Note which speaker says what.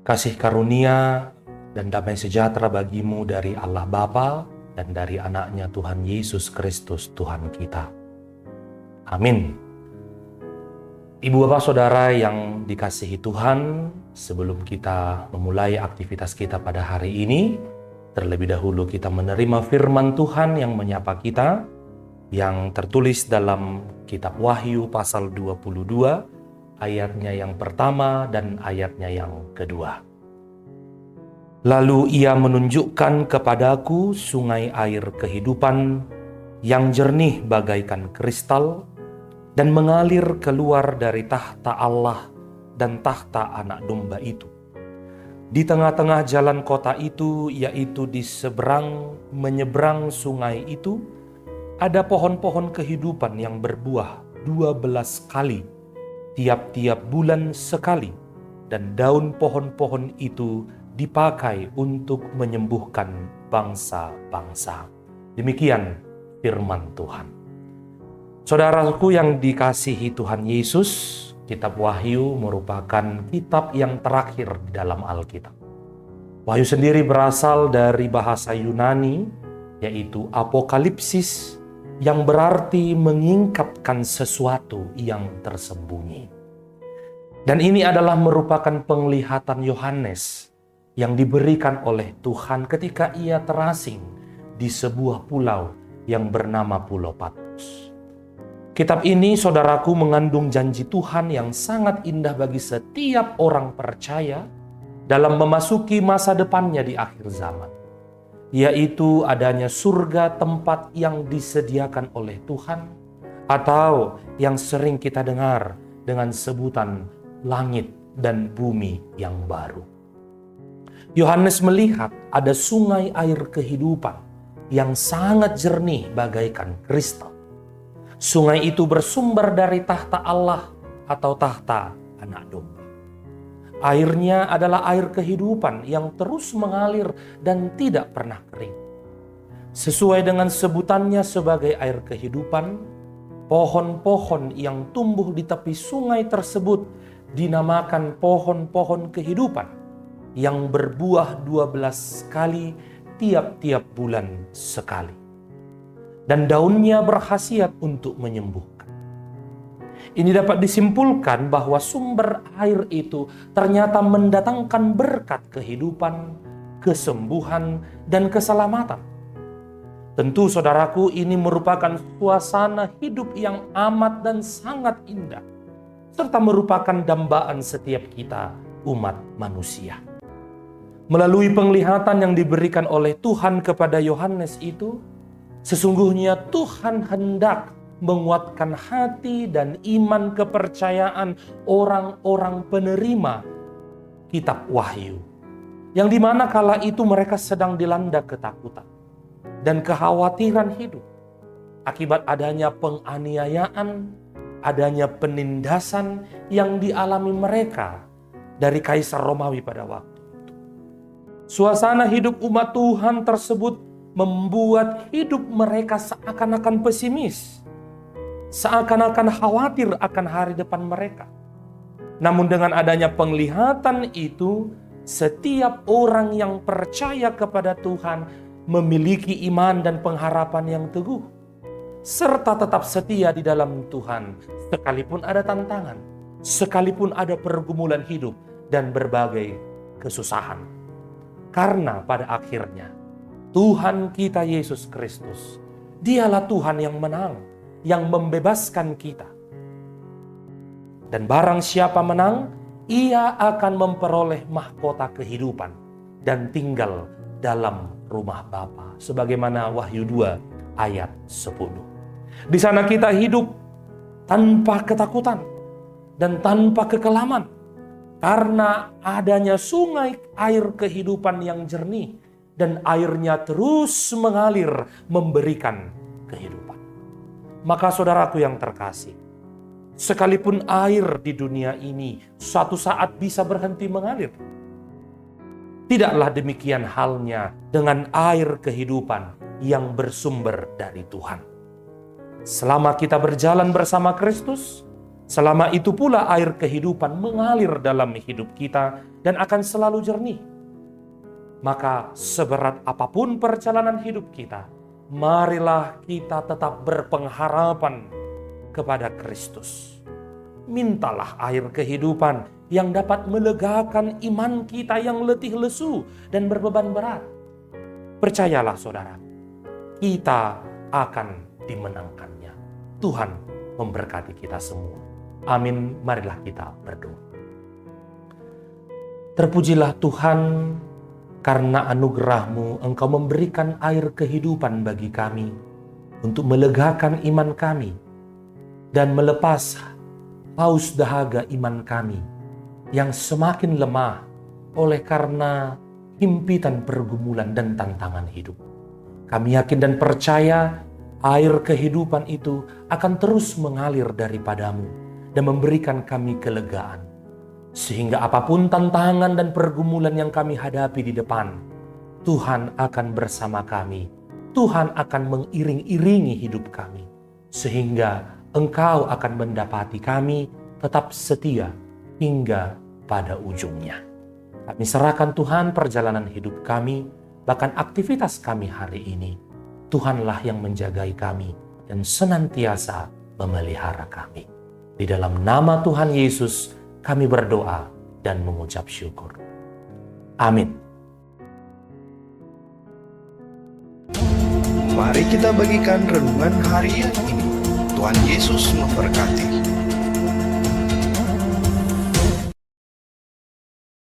Speaker 1: Kasih karunia dan damai sejahtera bagimu dari Allah Bapa dan dari anaknya Tuhan Yesus Kristus Tuhan kita. Amin. Ibu bapak saudara yang dikasihi Tuhan, sebelum kita memulai aktivitas kita pada hari ini, terlebih dahulu kita menerima firman Tuhan yang menyapa kita, yang tertulis dalam kitab Wahyu pasal 22, ayatnya yang pertama dan ayatnya yang kedua. Lalu ia menunjukkan kepadaku sungai air kehidupan yang jernih bagaikan kristal dan mengalir keluar dari tahta Allah dan tahta anak domba itu. Di tengah-tengah jalan kota itu, yaitu di seberang menyeberang sungai itu, ada pohon-pohon kehidupan yang berbuah 12 kali, tiap-tiap bulan sekali, dan daun pohon-pohon itu dipakai untuk menyembuhkan bangsa-bangsa. Demikian firman Tuhan. Saudaraku yang dikasihi Tuhan Yesus, kitab Wahyu merupakan kitab yang terakhir di dalam Alkitab. Wahyu sendiri berasal dari bahasa Yunani, yaitu apokalipsis, yang berarti mengingkapkan sesuatu yang tersembunyi. Dan ini adalah merupakan penglihatan Yohanes yang diberikan oleh Tuhan ketika ia terasing di sebuah pulau yang bernama Pulau Patmos. Kitab ini, saudaraku, mengandung janji Tuhan yang sangat indah bagi setiap orang percaya dalam memasuki masa depannya di akhir zaman, yaitu adanya surga, tempat yang disediakan oleh Tuhan, atau yang sering kita dengar dengan sebutan langit dan bumi yang baru. Yohanes melihat ada sungai air kehidupan yang sangat jernih bagaikan kristal. Sungai itu bersumber dari tahta Allah atau tahta anak domba. Airnya adalah air kehidupan yang terus mengalir dan tidak pernah kering. Sesuai dengan sebutannya sebagai air kehidupan, pohon-pohon yang tumbuh di tepi sungai tersebut dinamakan pohon-pohon kehidupan yang berbuah 12 kali tiap-tiap bulan sekali. Dan daunnya berkhasiat untuk menyembuhkan. Ini dapat disimpulkan bahwa sumber air itu ternyata mendatangkan berkat kehidupan, kesembuhan, dan keselamatan. Tentu saudaraku, ini merupakan suasana hidup yang amat dan sangat indah, serta merupakan dambaan setiap kita, umat manusia. Melalui penglihatan yang diberikan oleh Tuhan kepada Yohanes itu, sesungguhnya Tuhan hendak menguatkan hati dan iman kepercayaan orang-orang penerima kitab Wahyu, yang dimana kala itu mereka sedang dilanda ketakutan dan kekhawatiran hidup akibat adanya penganiayaan, adanya penindasan yang dialami mereka dari Kaisar Romawi pada waktu itu. Suasana hidup umat Tuhan tersebut membuat hidup mereka seakan-akan pesimis, seakan-akan khawatir akan hari depan mereka. Namun dengan adanya penglihatan itu, setiap orang yang percaya kepada Tuhan memiliki iman dan pengharapan yang teguh, serta tetap setia di dalam Tuhan, sekalipun ada tantangan, sekalipun ada pergumulan hidup dan berbagai kesusahan. Karena pada akhirnya Tuhan kita Yesus Kristus, Dialah Tuhan yang menang, yang membebaskan kita. Dan barang siapa menang, ia akan memperoleh mahkota kehidupan dan tinggal dalam rumah Bapa. Sebagaimana Wahyu 2 ayat 10. Di sana kita hidup tanpa ketakutan dan tanpa kekelaman, karena adanya sungai air kehidupan yang jernih, dan airnya terus mengalir memberikan kehidupan. Maka saudaraku yang terkasih, sekalipun air di dunia ini suatu saat bisa berhenti mengalir, tidaklah demikian halnya dengan air kehidupan yang bersumber dari Tuhan. Selama kita berjalan bersama Kristus, Selama itu pula air kehidupan mengalir dalam hidup kita dan akan selalu jernih. Maka seberat apapun perjalanan hidup kita, marilah kita tetap berpengharapan kepada Kristus. Mintalah air kehidupan yang dapat melegakan iman kita yang letih lesu dan berbeban berat. Percayalah saudara, kita akan dimenangkannya. Tuhan memberkati kita semua. Amin. Marilah kita berdoa. Terpujilah Tuhan, karena anugerah-Mu Engkau memberikan air kehidupan bagi kami untuk melegakan iman kami dan melepas haus dahaga iman kami yang semakin lemah oleh karena himpitan pergumulan dan tantangan hidup. Kami yakin dan percaya air kehidupan itu akan terus mengalir daripada-Mu dan memberikan kami kelegaan. Sehingga apapun tantangan dan pergumulan yang kami hadapi di depan, Tuhan akan bersama kami. Tuhan akan mengiring-iringi hidup kami. Sehingga Engkau akan mendapati kami tetap setia hingga pada ujungnya. Kami serahkan Tuhan perjalanan hidup kami, bahkan aktivitas kami hari ini. Tuhanlah yang menjagai kami dan senantiasa memelihara kami. Di dalam nama Tuhan Yesus, kami berdoa dan mengucap syukur. Amin.
Speaker 2: Mari kita bagikan renungan harian ini. Tuhan Yesus memberkati.